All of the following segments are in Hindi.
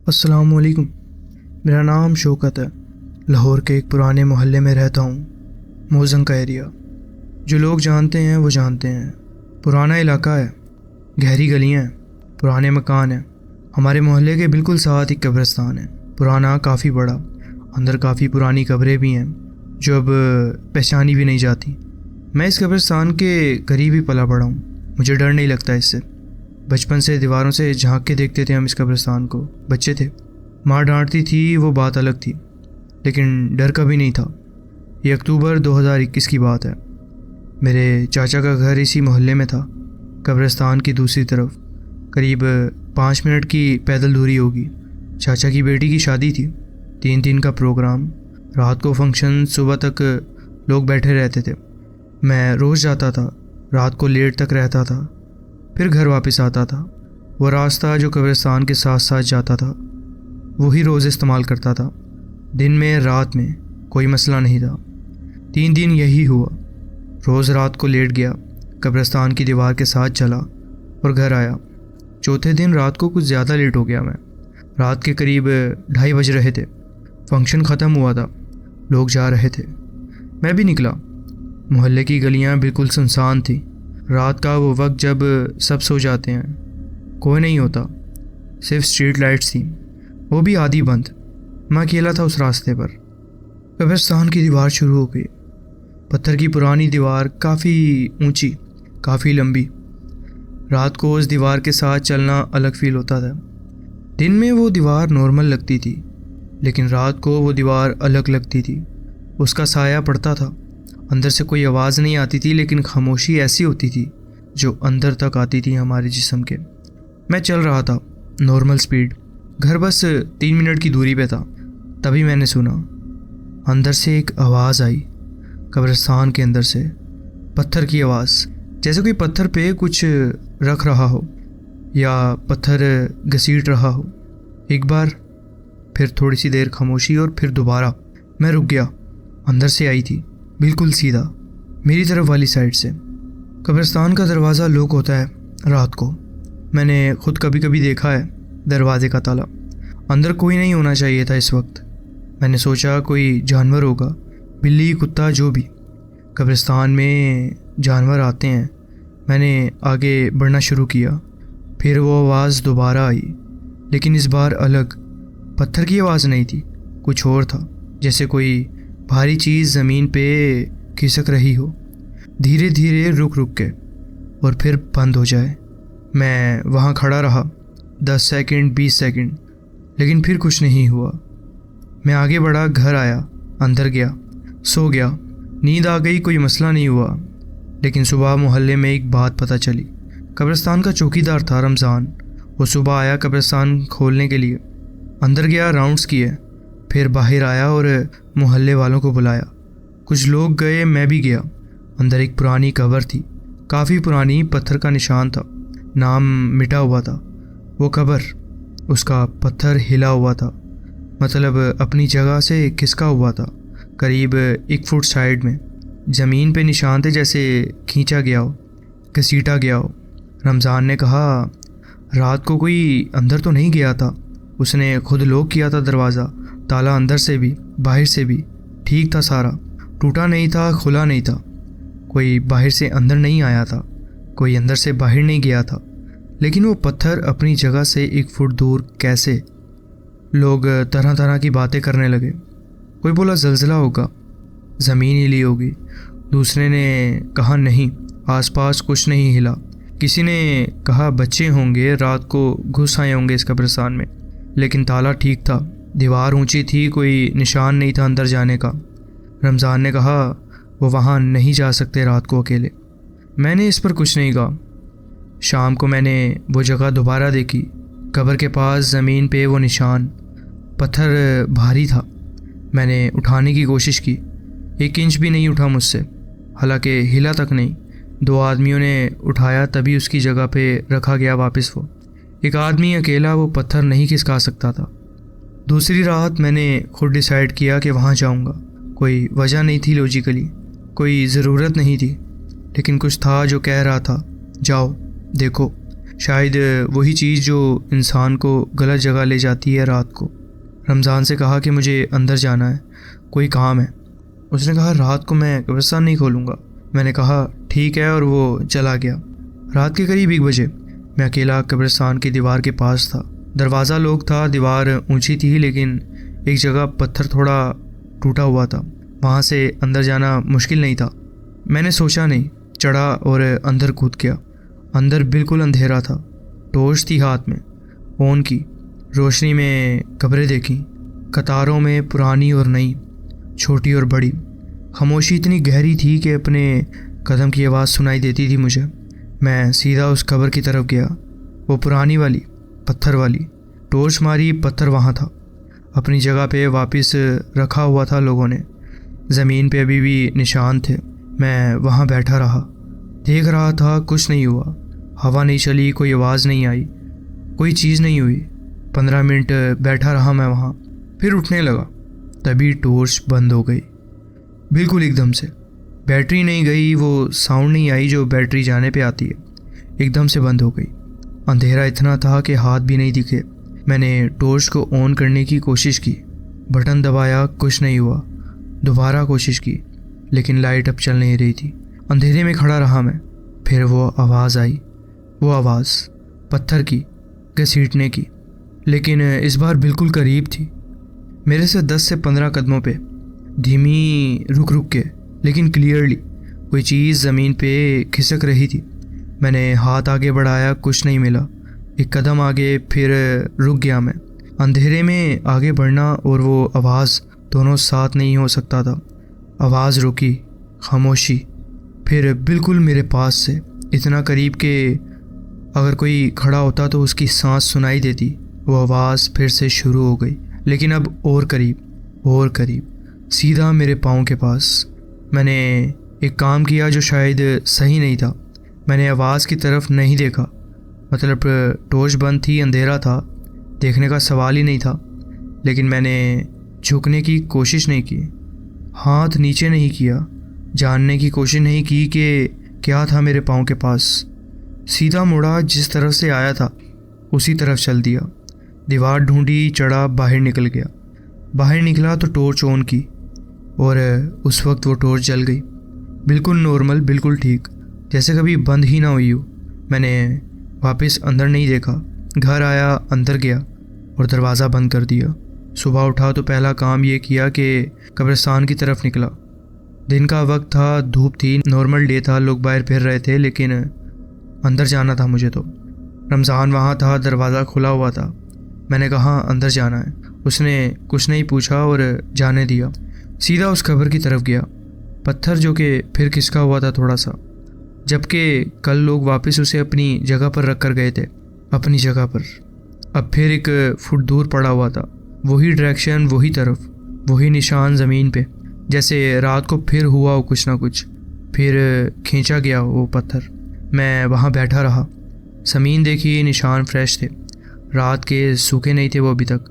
अस्सलामुअलैकुम। मेरा नाम शौकत है। लाहौर के एक पुराने मोहल्ले में रहता हूँ, मोज़न का एरिया। जो लोग जानते हैं वो जानते हैं। पुराना इलाका है, गहरी गलियाँ हैं, पुराने मकान हैं। हमारे मोहल्ले के बिल्कुल साथ ही कब्रिस्तान है, पुराना, काफ़ी बड़ा। अंदर काफ़ी पुरानी कब्रें भी हैं जो अब पहचानी भी नहीं जाती। मैं इस कब्रिस्तान के करीब ही पला बड़ा हूँ। मुझे डर नहीं लगता इससे। बचपन से दीवारों से झांक के देखते थे हम इस कब्रिस्तान को। बच्चे थे, माँ डांटती थी, वो बात अलग थी, लेकिन डर कभी नहीं था। ये अक्टूबर 2021 की बात है। मेरे चाचा का घर इसी मोहल्ले में था, कब्रिस्तान की दूसरी तरफ। करीब 5 मिनट की पैदल दूरी होगी। चाचा की बेटी की शादी थी, 3 दिन का प्रोग्राम, रात को फंक्शन, सुबह तक लोग बैठे रहते थे। मैं रोज़ जाता था, रात को लेट तक रहता था, फिर घर वापस आता था। वो रास्ता जो कब्रिस्तान के साथ साथ जाता था वही रोज़ इस्तेमाल करता था। दिन में रात में कोई मसला नहीं था। 3 दिन यही हुआ। रोज़ रात को लेट गया, कब्रिस्तान की दीवार के साथ चला और घर आया। चौथे दिन रात को कुछ ज़्यादा लेट हो गया मैं। रात के करीब 2:30 बज रहे थे। फंक्शन ख़त्म हुआ था, लोग जा रहे थे, मैं भी निकला। मोहल्ले की गलियां बिल्कुल सुनसान थी। रात का वो वक्त जब सब सो जाते हैं, कोई नहीं होता, सिर्फ स्ट्रीट लाइट्स थी, वो भी आधी बंद। मैं अकेला था उस रास्ते पर। कब्रिस्तान की दीवार शुरू हो गई। पत्थर की पुरानी दीवार, काफ़ी ऊंची, काफ़ी लंबी। रात को उस दीवार के साथ चलना अलग फील होता था। दिन में वो दीवार नॉर्मल लगती थी, लेकिन रात को वो दीवार अलग लगती थी। उसका साया पड़ता था। अंदर से कोई आवाज़ नहीं आती थी, लेकिन खामोशी ऐसी होती थी जो अंदर तक आती थी हमारे जिस्म के। मैं चल रहा था, नॉर्मल स्पीड। घर बस 3 मिनट की दूरी पे था। तभी मैंने सुना, अंदर से एक आवाज़ आई, कब्रिस्तान के अंदर से। पत्थर की आवाज़, जैसे कोई पत्थर पे कुछ रख रहा हो या पत्थर घसीट रहा हो। एक बार, फिर थोड़ी सी देर खामोशी और फिर दोबारा। मैं रुक गया। अंदर से आई थी, बिल्कुल सीधा, मेरी तरफ वाली साइड से। कब्रिस्तान का दरवाज़ा लॉक होता है रात को। मैंने खुद कभी कभी देखा है दरवाजे का ताला। अंदर कोई नहीं होना चाहिए था इस वक्त। मैंने सोचा कोई जानवर होगा, बिल्ली, कुत्ता, जो भी। कब्रिस्तान में जानवर आते हैं। मैंने आगे बढ़ना शुरू किया। फिर वो आवाज़ दोबारा आई, लेकिन इस बार अलग। पत्थर की आवाज़ नहीं थी, कुछ और था, जैसे कोई भारी चीज़ ज़मीन पे खिसक रही हो, धीरे धीरे, रुक रुक के, और फिर बंद हो जाए। मैं वहाँ खड़ा रहा 10 सेकंड, 20 सेकंड, लेकिन फिर कुछ नहीं हुआ। मैं आगे बढ़ा, घर आया, अंदर गया, सो गया। नींद आ गई, कोई मसला नहीं हुआ। लेकिन सुबह मोहल्ले में एक बात पता चली। कब्रिस्तान का चौकीदार था रमज़ान। वो सुबह आया कब्रिस्तान खोलने के लिए। अंदर गया, राउंड्स किए, फिर बाहर आया और मोहल्ले वालों को बुलाया। कुछ लोग गए, मैं भी गया। अंदर एक पुरानी कब्र थी, काफ़ी पुरानी, पत्थर का निशान था, नाम मिटा हुआ था। वो कब्र, उसका पत्थर हिला हुआ था, मतलब अपनी जगह से खिसका हुआ था, करीब 1 फुट साइड में। ज़मीन पे निशान थे, जैसे खींचा गया हो, घसीटा गया हो। रमज़ान ने कहा, रात को कोई अंदर तो नहीं गया था, उसने खुद लॉक किया था दरवाज़ा, ताला अंदर से भी बाहर से भी ठीक था, सारा टूटा नहीं था, खुला नहीं था। कोई बाहर से अंदर नहीं आया था, कोई अंदर से बाहर नहीं गया था। लेकिन वो पत्थर अपनी जगह से 1 फुट दूर कैसे? लोग तरह तरह की बातें करने लगे। कोई बोला ज़लज़ला होगा, ज़मीन हिली होगी। दूसरे ने कहा नहीं, आसपास कुछ नहीं हिला। किसी ने कहा बच्चे होंगे, रात को घुस आए होंगे इस कब्रिस्तान में। लेकिन ताला ठीक था, दीवार ऊंची थी, कोई निशान नहीं था अंदर जाने का। रमज़ान ने कहा वो वहाँ नहीं जा सकते रात को अकेले। मैंने इस पर कुछ नहीं कहा। शाम को मैंने वो जगह दोबारा देखी, कब्र के पास ज़मीन पे वो निशान। पत्थर भारी था, मैंने उठाने की कोशिश की, 1 इंच भी नहीं उठा मुझसे, हालांकि हिला तक नहीं। 2 आदमियों ने उठाया, तभी उसकी जगह पे रखा गया वापस। वो एक आदमी अकेला वो पत्थर नहीं खिसका सकता था। दूसरी रात मैंने खुद डिसाइड किया कि वहाँ जाऊँगा। कोई वजह नहीं थी लॉजिकली, कोई ज़रूरत नहीं थी, लेकिन कुछ था जो कह रहा था जाओ देखो। शायद वही चीज़ जो इंसान को गलत जगह ले जाती है रात को। रमज़ान से कहा कि मुझे अंदर जाना है, कोई काम है। उसने कहा रात को मैं कब्रिस्तान नहीं खोलूँगा। मैंने कहा ठीक है, और वो चला गया। रात के करीब 1 बजे मैं अकेला कब्रिस्तान की दीवार के पास था। दरवाज़ा लॉक था, दीवार ऊंची थी, लेकिन एक जगह पत्थर थोड़ा टूटा हुआ था। वहाँ से अंदर जाना मुश्किल नहीं था। मैंने सोचा नहीं, चढ़ा और अंदर कूद गया। अंदर बिल्कुल अंधेरा था। टॉर्च थी हाथ में, ऑन की। रोशनी में कब्रें देखी, कतारों में पुरानी और नई, छोटी और बड़ी। खामोशी इतनी गहरी थी कि अपने कदम की आवाज़ सुनाई देती थी मुझे। मैं सीधा उस कब्र की तरफ गया, वो पुरानी वाली, पत्थर वाली। टॉर्च मारी, पत्थर वहाँ था, अपनी जगह पे वापस रखा हुआ था लोगों ने। ज़मीन पे अभी भी निशान थे। मैं वहाँ बैठा रहा, देख रहा था। कुछ नहीं हुआ, हवा नहीं चली, कोई आवाज़ नहीं आई, कोई चीज़ नहीं हुई। 15 मिनट बैठा रहा मैं वहाँ, फिर उठने लगा। तभी टॉर्च बंद हो गई, बिल्कुल एकदम से। बैटरी नहीं गई, वो साउंड नहीं आई जो बैटरी जाने पे आती है। एकदम से बंद हो गई। अंधेरा इतना था कि हाथ भी नहीं दिखे। मैंने टॉर्च को ऑन करने की कोशिश की, बटन दबाया, कुछ नहीं हुआ। दोबारा कोशिश की, लेकिन लाइट अब चल नहीं रही थी। अंधेरे में खड़ा रहा मैं। फिर वो आवाज़ आई, वो आवाज़ पत्थर की, घसीटने की, लेकिन इस बार बिल्कुल करीब थी, मेरे से 10 से 15 कदमों पे। धीमी, रुक रुक के, लेकिन क्लियरली कोई चीज़ ज़मीन पे खिसक रही थी। मैंने हाथ आगे बढ़ाया, कुछ नहीं मिला। 1 कदम आगे, फिर रुक गया मैं। अंधेरे में आगे बढ़ना और वो आवाज़ दोनों साथ नहीं हो सकता था। आवाज़ रुकी, खामोशी, फिर बिल्कुल मेरे पास से, इतना करीब कि अगर कोई खड़ा होता तो उसकी सांस सुनाई देती। वो आवाज़ फिर से शुरू हो गई, लेकिन अब और करीब, और करीब, सीधा मेरे पाँव के पास। मैंने एक काम किया जो शायद सही नहीं था। मैंने आवाज़ की तरफ नहीं देखा। मतलब टॉर्च बंद थी, अंधेरा था, देखने का सवाल ही नहीं था। लेकिन मैंने झुकने की कोशिश नहीं की, हाथ नीचे नहीं किया, जानने की कोशिश नहीं की कि क्या था मेरे पाँव के पास। सीधा मुड़ा, जिस तरफ से आया था उसी तरफ चल दिया। दीवार ढूंढी, चढ़ा, बाहर निकल गया। बाहर निकला तो टॉर्च ऑन की, और उस वक्त वो टॉर्च जल गई। बिल्कुल नॉर्मल, बिल्कुल ठीक, जैसे कभी बंद ही ना हुई हो। मैंने वापस अंदर नहीं देखा। घर आया, अंदर गया और दरवाज़ा बंद कर दिया। सुबह उठा तो पहला काम ये किया कि कब्रिस्तान की तरफ निकला। दिन का वक्त था, धूप थी, नॉर्मल डे था, लोग बाहर फिर रहे थे, लेकिन अंदर जाना था मुझे तो। रमज़ान वहाँ था, दरवाज़ा खुला हुआ था। मैंने कहा अंदर जाना है। उसने कुछ नहीं पूछा और जाने दिया। सीधा उस कब्र की तरफ गया। पत्थर जो कि फिर खिसका हुआ था थोड़ा सा, जबकि कल लोग वापस उसे अपनी जगह पर रख कर गए थे, अपनी जगह पर। अब फिर 1 फुट दूर पड़ा हुआ था। वही डायरेक्शन, वही तरफ, वही निशान ज़मीन पे, जैसे रात को फिर हुआ हो कुछ ना कुछ, फिर खींचा गया वो पत्थर। मैं वहाँ बैठा रहा, ज़मीन देखी, निशान फ्रेश थे, रात के, सूखे नहीं थे वो अभी तक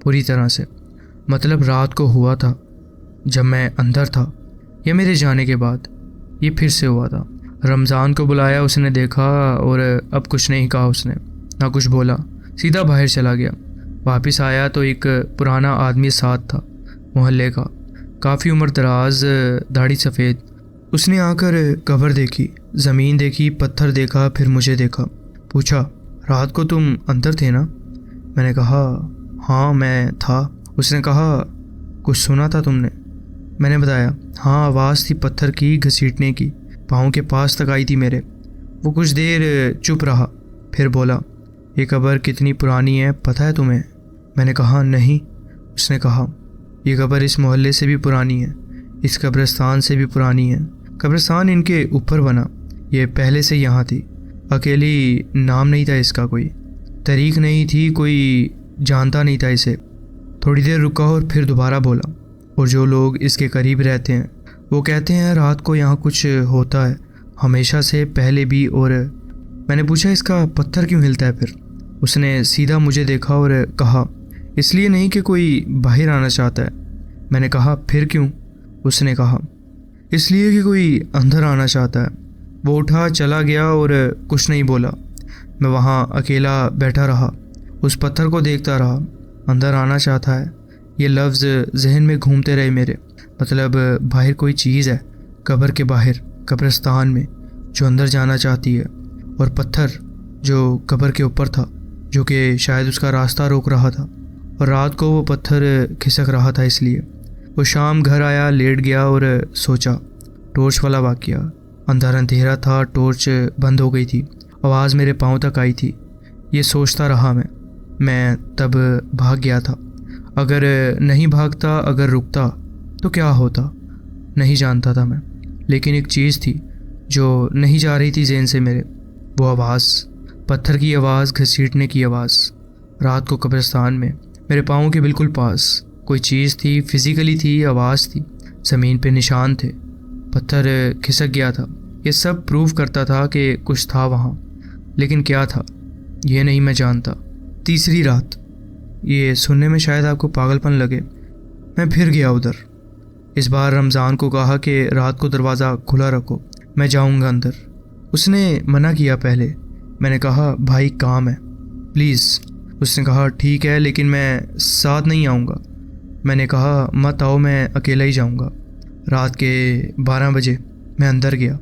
पूरी तरह से। मतलब रात को हुआ था जब मैं अंदर था, या मेरे जाने के बाद। ये फिर से हुआ था। रमज़ान को बुलाया, उसने देखा और अब कुछ नहीं कहा उसने, ना कुछ बोला, सीधा बाहर चला गया। वापस आया तो एक पुराना आदमी साथ था, मोहल्ले का, काफ़ी उम्र दराज, दाढ़ी सफ़ेद। उसने आकर कब्र देखी, ज़मीन देखी, पत्थर देखा, फिर मुझे देखा। पूछा रात को तुम अंदर थे ना? मैंने कहा हाँ मैं था। उसने कहा कुछ सुना था तुमने? मैंने बताया हाँ, आवाज़ थी पत्थर की, घसीटने की, पाँव के पास तक आई थी मेरे। वो कुछ देर चुप रहा, फिर बोला ये कब्र कितनी पुरानी है पता है तुम्हें? मैंने कहा नहीं। उसने कहा ये कब्र इस मोहल्ले से भी पुरानी है, इस कब्रिस्तान से भी पुरानी है। कब्रिस्तान इनके ऊपर बना, ये पहले से यहाँ थी, अकेली, नाम नहीं था इसका, कोई तरीक नहीं थी, कोई जानता नहीं था इसे। थोड़ी देर रुका और फिर दोबारा बोला, और जो लोग इसके करीब रहते हैं वो कहते हैं रात को यहाँ कुछ होता है, हमेशा से, पहले भी। और मैंने पूछा इसका पत्थर क्यों हिलता है फिर? उसने सीधा मुझे देखा और कहा इसलिए नहीं कि कोई बाहर आना चाहता है। मैंने कहा फिर क्यों? उसने कहा इसलिए कि कोई अंदर आना चाहता है। वो उठा, चला गया और कुछ नहीं बोला। मैं वहाँ अकेला बैठा रहा, उस पत्थर को देखता रहा। अंदर आना चाहता है, ये लफ्ज़ जहन में घूमते रहे मेरे। मतलब बाहर कोई चीज़ है, कब्र के बाहर, कब्रिस्तान में, जो अंदर जाना चाहती है। और पत्थर जो कब्र के ऊपर था, जो कि शायद उसका रास्ता रोक रहा था। और रात को वो पत्थर खिसक रहा था, इसलिए वो शाम घर आया, लेट गया और सोचा। टॉर्च वाला वाक़या। अंदर अंधेरा था, टॉर्च बंद हो गई थी, आवाज़ मेरे पाँव तक आई थी। ये सोचता रहा मैं तब भाग गया था। अगर नहीं भागता, अगर रुकता तो क्या होता, नहीं जानता था मैं। लेकिन एक चीज़ थी जो नहीं जा रही थी ज़हन से मेरे, वो आवाज़, पत्थर की आवाज़, घसीटने की आवाज़। रात को कब्रिस्तान में मेरे पाँव के बिल्कुल पास कोई चीज़ थी, फिज़िकली थी, आवाज़ थी, ज़मीन पे निशान थे, पत्थर खिसक गया था। ये सब प्रूव करता था कि कुछ था वहाँ, लेकिन क्या था ये नहीं मैं जानता। तीसरी रात, ये सुनने में शायद आपको पागलपन लगे, मैं फिर गया उधर। इस बार रमज़ान को कहा कि रात को दरवाज़ा खुला रखो, मैं जाऊँगा अंदर। उसने मना किया पहले। मैंने कहा भाई काम है प्लीज़। उसने कहा ठीक है, लेकिन मैं साथ नहीं आऊँगा। मैंने कहा मत आओ, मैं अकेला ही जाऊँगा। रात के 12 बजे मैं अंदर गया।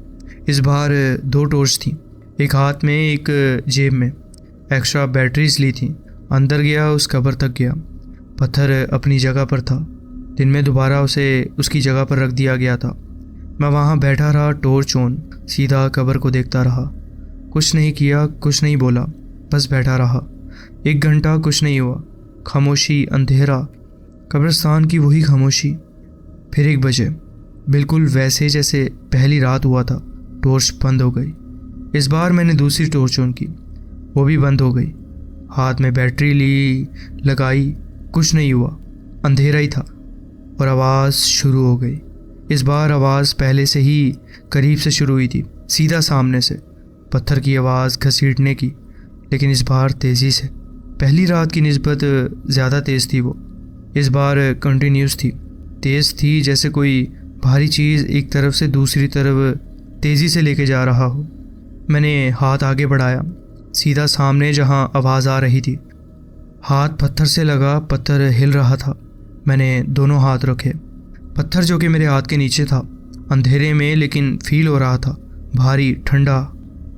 इस बार 2 टॉर्च थी, एक हाथ में, एक जेब में। एक्स्ट्रा बैटरीज ली थी। अंदर गया, उस कब्र तक गया। पत्थर अपनी जगह पर था। दिन में दोबारा उसे उसकी जगह पर रख दिया गया था। मैं वहाँ बैठा रहा, टॉर्च ऑन, सीधा कब्र को देखता रहा। कुछ नहीं किया, कुछ नहीं बोला, बस बैठा रहा। 1 घंटा कुछ नहीं हुआ। खामोशी, अंधेरा, कब्रिस्तान की वही खामोशी। फिर 1 बजे, बिल्कुल वैसे जैसे पहली रात हुआ था, टॉर्च बंद हो गई। इस बार मैंने दूसरी टॉर्च ऑन की, वो भी बंद हो गई। हाथ में बैटरी ली, लगाई, कुछ नहीं हुआ, अंधेरा ही था। और आवाज़ शुरू हो गई। इस बार आवाज़ पहले से ही करीब से शुरू हुई थी, सीधा सामने से, पत्थर की आवाज़, घसीटने की, लेकिन इस बार तेज़ी से। पहली रात की निस्बत ज़्यादा तेज़ थी वो। इस बार कंटिन्यूस थी, तेज़ थी, जैसे कोई भारी चीज़ एक तरफ से दूसरी तरफ तेज़ी से लेके जा रहा हो। मैंने हाथ आगे बढ़ाया, सीधा सामने जहाँ आवाज़ आ रही थी। हाथ पत्थर से लगा, पत्थर हिल रहा था। मैंने दोनों हाथ रखे। पत्थर जो कि मेरे हाथ के नीचे था, अंधेरे में, लेकिन फील हो रहा था, भारी, ठंडा,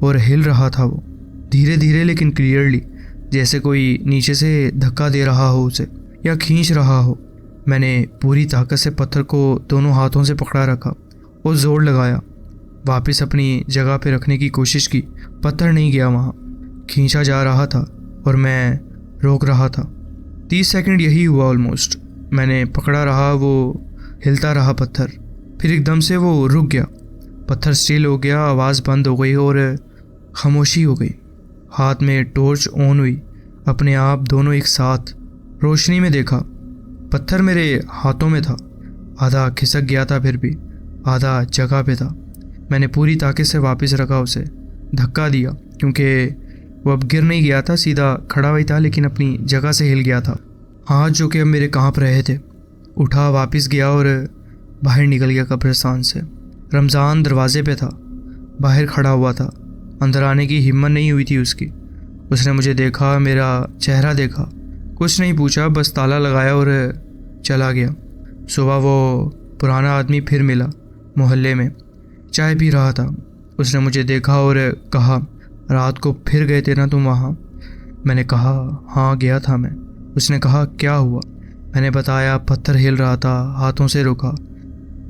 और हिल रहा था वो, धीरे धीरे लेकिन क्लियरली, जैसे कोई नीचे से धक्का दे रहा हो उसे, या खींच रहा हो। मैंने पूरी ताकत से पत्थर को दोनों हाथों से पकड़ा रखा और ज़ोर लगाया, वापस अपनी जगह पे रखने की कोशिश की। पत्थर नहीं गया वहाँ, खींचा जा रहा था और मैं रोक रहा था। 30 सेकंड यही हुआ ऑलमोस्ट। मैंने पकड़ा रहा, वो हिलता रहा पत्थर। फिर एकदम से वो रुक गया, पत्थर स्टिल हो गया, आवाज़ बंद हो गई और खामोशी हो गई। हाथ में टॉर्च ऑन हुई, अपने आप दोनों एक साथ। रोशनी में देखा, पत्थर मेरे हाथों में था, आधा खिसक गया था, फिर भी आधा जगह पे था। मैंने पूरी ताकत से वापस रखा, उसे धक्का दिया, क्योंकि वो अब गिर नहीं गया था, सीधा खड़ा हुआ था, लेकिन अपनी जगह से हिल गया था। हाथ जो कि अब मेरे कांप रहे थे, उठा, वापस गया और बाहर निकल गया कब्रिस्तान से। रमज़ान दरवाजे पे था, बाहर खड़ा हुआ था। अंदर आने की हिम्मत नहीं हुई थी उसकी। उसने मुझे देखा, मेरा चेहरा देखा, कुछ नहीं पूछा, बस ताला लगाया और चला गया। सुबह वो पुराना आदमी फिर मिला, मोहल्ले में चाय पी रहा था। उसने मुझे देखा और कहा, रात को फिर गए थे ना तुम वहाँ? मैंने कहा हाँ गया था मैं। उसने कहा क्या हुआ? मैंने बताया, पत्थर हिल रहा था, हाथों से रुका,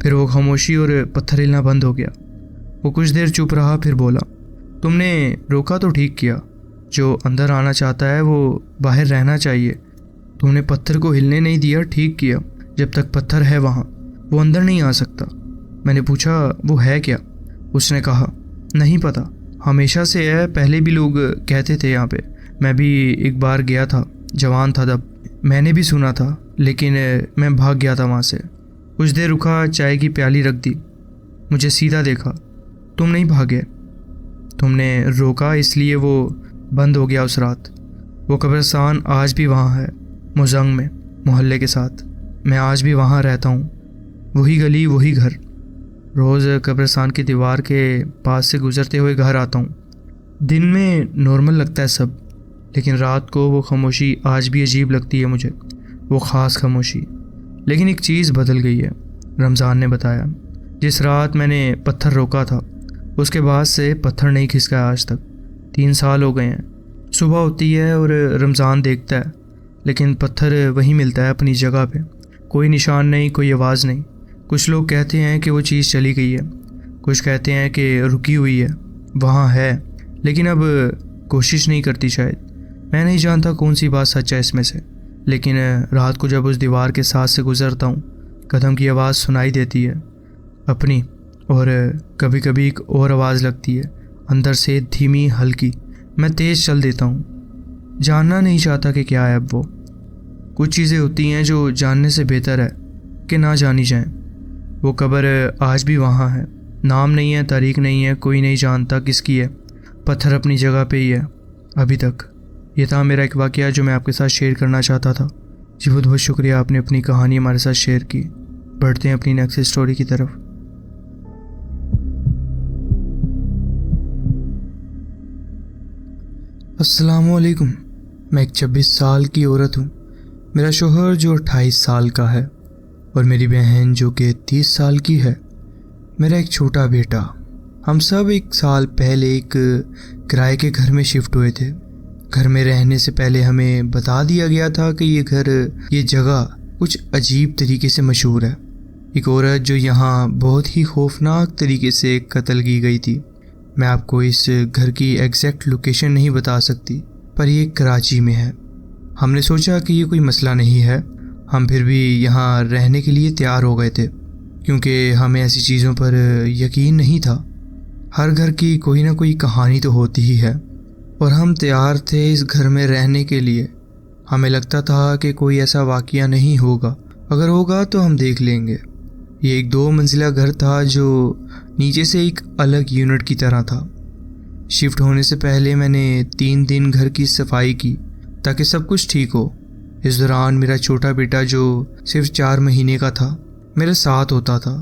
फिर वो खामोशी और पत्थर हिलना बंद हो गया। वो कुछ देर चुप रहा, फिर बोला, तुमने रोका तो ठीक किया, जो अंदर आना चाहता है वो बाहर रहना चाहिए। तुमने पत्थर को हिलने नहीं दिया, ठीक किया। जब तक पत्थर है वहाँ, वो अंदर नहीं आ सकता। मैंने पूछा वो है क्या? उसने कहा नहीं पता, हमेशा से है, पहले भी लोग कहते थे यहाँ पे। मैं भी एक बार गया था, जवान था तब, मैंने भी सुना था, लेकिन मैं भाग गया था वहाँ से। कुछ देर रुका, चाय की प्याली रख दी, मुझे सीधा देखा। तुम नहीं भागे, तुमने रोका, इसलिए वो बंद हो गया उस रात। वो कब्रिस्तान आज भी वहाँ है, मुजंग में, मोहल्ले के साथ। मैं आज भी वहाँ रहता हूँ, वही गली, वही घर। रोज़ कब्रिस्तान की दीवार के पास से गुजरते हुए घर आता हूँ। दिन में नॉर्मल लगता है सब, लेकिन रात को वो खामोशी आज भी अजीब लगती है मुझे, वो ख़ास खामोशी। लेकिन एक चीज़ बदल गई है, रमज़ान ने बताया। जिस रात मैंने पत्थर रोका था, उसके बाद से पत्थर नहीं खिसका आज तक। 3 साल हो गए हैं। सुबह होती है और रमज़ान देखता है, लेकिन पत्थर वहीं मिलता है अपनी जगह पे। कोई निशान नहीं, कोई आवाज़ नहीं। कुछ लोग कहते हैं कि वो चीज़ चली गई है, कुछ कहते हैं कि रुकी हुई है, वहाँ है, लेकिन अब कोशिश नहीं करती शायद। मैं नहीं जानता कौन सी बात सच है इसमें से, लेकिन रात को जब उस दीवार के साथ से गुज़रता हूँ, कदम की आवाज़ सुनाई देती है अपनी, और कभी कभी एक और आवाज़ लगती है अंदर से, धीमी हल्की। मैं तेज़ चल देता हूँ, जानना नहीं चाहता कि क्या है अब वो। कुछ चीज़ें होती हैं जो जानने से बेहतर है कि ना जानी जाएं। वो कब्र आज भी वहाँ है, नाम नहीं है, तारीख नहीं है, कोई नहीं जानता किसकी है, पत्थर अपनी जगह पे ही है अभी तक। ये था मेरा एक वाक़या जो मैं आपके साथ शेयर करना चाहता था। जी बहुत बहुत शुक्रिया, आपने अपनी कहानी हमारे साथ शेयर की। बढ़ते हैं अपनी नेक्स्ट स्टोरी की तरफ। अस्सलामुअलैकुम। मैं एक 26 साल की औरत हूँ। मेरा शोहर जो 28 साल का है और मेरी बहन जो कि 30 साल की है। मेरा एक छोटा बेटा। हम सब 1 साल पहले एक किराए के घर में शिफ्ट हुए थे। घर में रहने से पहले हमें बता दिया गया था कि ये जगह कुछ अजीब तरीके से मशहूर है। एक औरत जो यहाँ बहुत ही खौफनाक तरीके से कत्ल की गई थी। मैं आपको इस घर की एग्जैक्ट लोकेशन नहीं बता सकती, पर ये कराची में है। हमने सोचा कि ये कोई मसला नहीं है, हम फिर भी यहाँ रहने के लिए तैयार हो गए थे, क्योंकि हमें ऐसी चीज़ों पर यकीन नहीं था। हर घर की कोई ना कोई कहानी तो होती ही है, और हम तैयार थे इस घर में रहने के लिए। हमें लगता था कि कोई ऐसा वाक़या नहीं होगा, अगर होगा तो हम देख लेंगे। ये एक 2 मंजिला घर था जो नीचे से एक अलग यूनिट की तरह था। शिफ्ट होने से पहले मैंने 3 दिन घर की सफाई की ताकि सब कुछ ठीक हो। इस दौरान मेरा छोटा बेटा जो सिर्फ 4 महीने का था मेरे साथ होता था।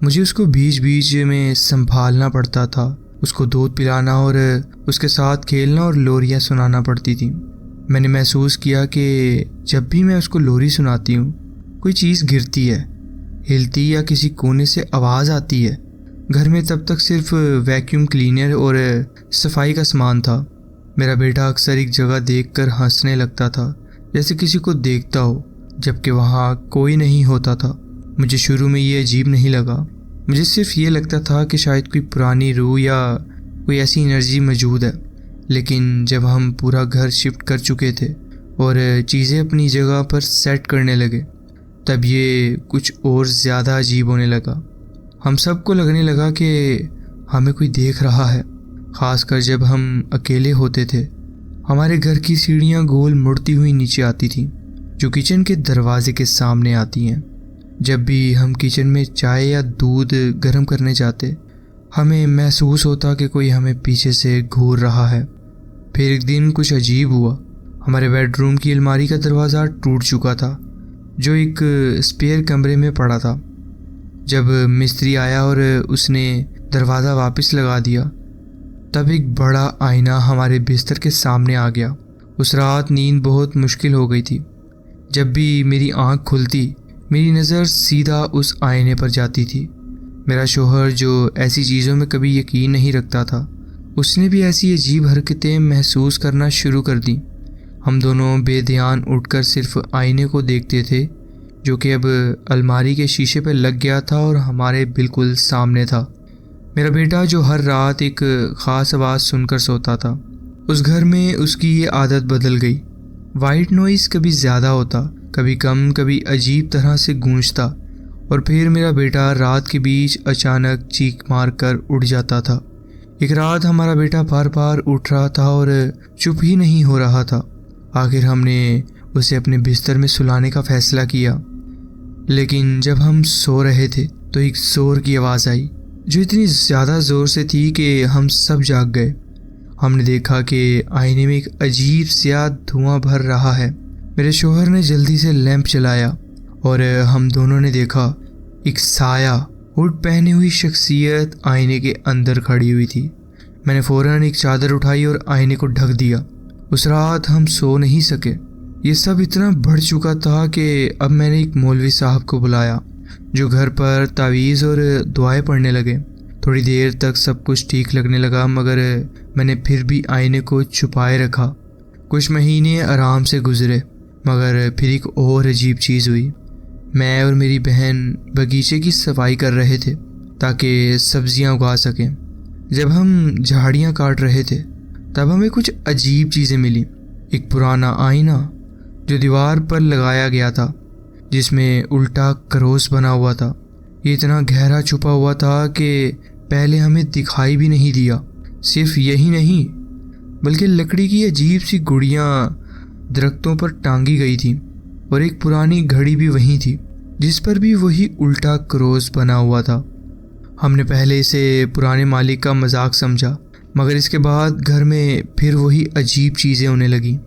मुझे उसको बीच बीच में संभालना पड़ता था, उसको दूध पिलाना और उसके साथ खेलना और लोरियाँ सुनाना पड़ती थी। मैंने महसूस किया कि जब भी मैं उसको लोरी सुनाती हूँ, कोई चीज़ गिरती है, हिलती या किसी कोने से आवाज़ आती है। घर में तब तक सिर्फ वैक्यूम क्लीनर और सफाई का सामान था। मेरा बेटा अक्सर एक जगह देखकर हंसने लगता था, जैसे किसी को देखता हो, जबकि वहाँ कोई नहीं होता था। मुझे शुरू में ये अजीब नहीं लगा। मुझे सिर्फ ये लगता था कि शायद कोई पुरानी रूह या कोई ऐसी एनर्जी मौजूद है। लेकिन जब हम पूरा घर शिफ्ट कर चुके थे और चीज़ें अपनी जगह पर सेट करने लगे, तब ये कुछ और ज़्यादा अजीब होने लगा। हम सबको लगने लगा कि हमें कोई देख रहा है, ख़ासकर जब हम अकेले होते थे। हमारे घर की सीढ़ियाँ गोल मुड़ती हुई नीचे आती थीं, जो किचन के दरवाजे के सामने आती हैं। जब भी हम किचन में चाय या दूध गर्म करने जाते, हमें महसूस होता कि कोई हमें पीछे से घूर रहा है। फिर एक दिन कुछ अजीब हुआ। हमारे बेडरूम की अलमारी का दरवाज़ा टूट चुका था, जो एक स्पेयर कमरे में पड़ा था। जब मिस्त्री आया और उसने दरवाज़ा वापस लगा दिया, तब एक बड़ा आईना हमारे बिस्तर के सामने आ गया। उस रात नींद बहुत मुश्किल हो गई थी। जब भी मेरी आँख खुलती, मेरी नज़र सीधा उस आईने पर जाती थी। मेरा शोहर जो ऐसी चीज़ों में कभी यकीन नहीं रखता था, उसने भी ऐसी अजीब हरकतें महसूस करना शुरू कर दी। हम दोनों बेध्यान उठकर सिर्फ आईने को देखते थे, जो कि अब अलमारी के शीशे पर लग गया था और हमारे बिल्कुल सामने था। मेरा बेटा जो हर रात एक ख़ास आवाज़ सुनकर सोता था, उस घर में उसकी ये आदत बदल गई। वाइट नॉइज़ कभी ज़्यादा होता, कभी कम, कभी अजीब तरह से गूंजता, और फिर मेरा बेटा रात के बीच अचानक चीख मार कर उठ जाता था। एक रात हमारा बेटा बार बार उठ रहा था और चुप ही नहीं हो रहा था। आखिर हमने उसे अपने बिस्तर में सुलाने का फ़ैसला किया, लेकिन जब हम सो रहे थे तो एक ज़ोर की आवाज़ आई, जो इतनी ज़्यादा ज़ोर से थी कि हम सब जाग गए। हमने देखा कि आईने में एक अजीब सा धुआं भर रहा है। मेरे शौहर ने जल्दी से लैंप जलाया और हम दोनों ने देखा एक साया, हुड पहनी हुई शख्सियत आईने के अंदर खड़ी हुई थी। मैंने फ़ौरन एक चादर उठाई और आईने को ढक दिया। उस रात हम सो नहीं सके। ये सब इतना बढ़ चुका था कि अब मैंने एक मौलवी साहब को बुलाया जो घर पर तावीज़ और दुआएं पढ़ने लगे। थोड़ी देर तक सब कुछ ठीक लगने लगा, मगर मैंने फिर भी आईने को छुपाए रखा। कुछ महीने आराम से गुजरे, मगर फिर एक और अजीब चीज़ हुई। मैं और मेरी बहन बगीचे की सफाई कर रहे थे ताकि सब्जियां उगा सकें। जब हम झाड़ियां काट रहे थे तब हमें कुछ अजीब चीज़ें मिली। एक पुराना आईना जो दीवार पर लगाया गया था, जिसमें उल्टा क्रॉस बना हुआ था। ये इतना गहरा छुपा हुआ था कि पहले हमें दिखाई भी नहीं दिया। सिर्फ यही नहीं, बल्कि लकड़ी की अजीब सी गुड़ियाँ दरख्तों पर टांगी गई थी और एक पुरानी घड़ी भी वहीं थी जिस पर भी वही उल्टा क्रॉस बना हुआ था। हमने पहले इसे पुराने मालिक का मजाक समझा, मगर इसके बाद घर में फिर वही अजीब चीज़ें होने लगी।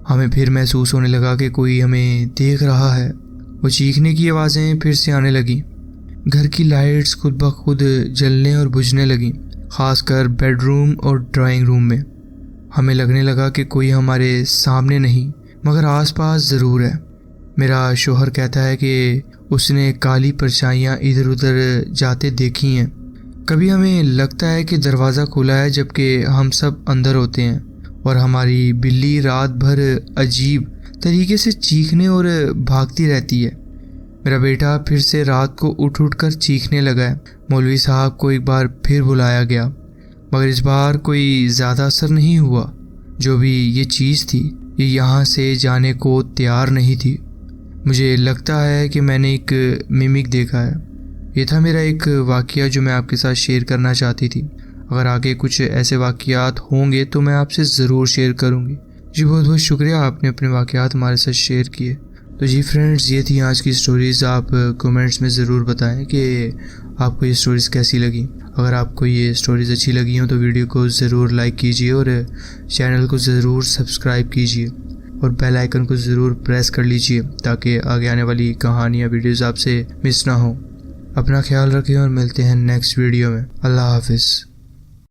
हमें फिर महसूस होने लगा कि कोई हमें देख रहा है। वो चीखने की आवाज़ें फिर से आने लगी। घर की लाइट्स खुद ब खुद जलने और बुझने लगी, खासकर बेडरूम और ड्राइंग रूम में। हमें लगने लगा कि कोई हमारे सामने नहीं मगर आसपास ज़रूर है। मेरा शोहर कहता है कि उसने काली परछाइयाँ इधर उधर जाते देखी हैं। कभी हमें लगता है कि दरवाज़ा खुला है जबकि हम सब अंदर होते हैं, और हमारी बिल्ली रात भर अजीब तरीके से चीखने और भागती रहती है। मेरा बेटा फिर से रात को उठ कर चीखने लगा है। मौलवी साहब को एक बार फिर बुलाया गया, मगर इस बार कोई ज़्यादा असर नहीं हुआ। जो भी ये चीज़ थी ये यहाँ से जाने को तैयार नहीं थी। मुझे लगता है कि मैंने एक मिमिक देखा है। ये था मेरा एक वाक़या जो मैं आपके साथ शेयर करना चाहती थी। अगर आगे कुछ ऐसे वाक़यात होंगे तो मैं आपसे ज़रूर शेयर करूँगी। जी बहुत बहुत शुक्रिया, आपने अपने वाक़यात हमारे साथ शेयर किए। तो जी फ्रेंड्स, ये थी आज की स्टोरीज़। आप कमेंट्स में ज़रूर बताएं कि आपको ये स्टोरीज़ कैसी लगी। अगर आपको ये स्टोरीज़ अच्छी लगी हो तो वीडियो को ज़रूर लाइक कीजिए और चैनल को ज़रूर सब्सक्राइब कीजिए और बेल आइकन को ज़रूर प्रेस कर लीजिए ताकि आगे आने वाली कहानियाँ वीडियोज़ आपसे मिस ना हो। अपना ख्याल रखें और मिलते हैं नेक्स्ट वीडियो में। अल्लाह हाफिज़।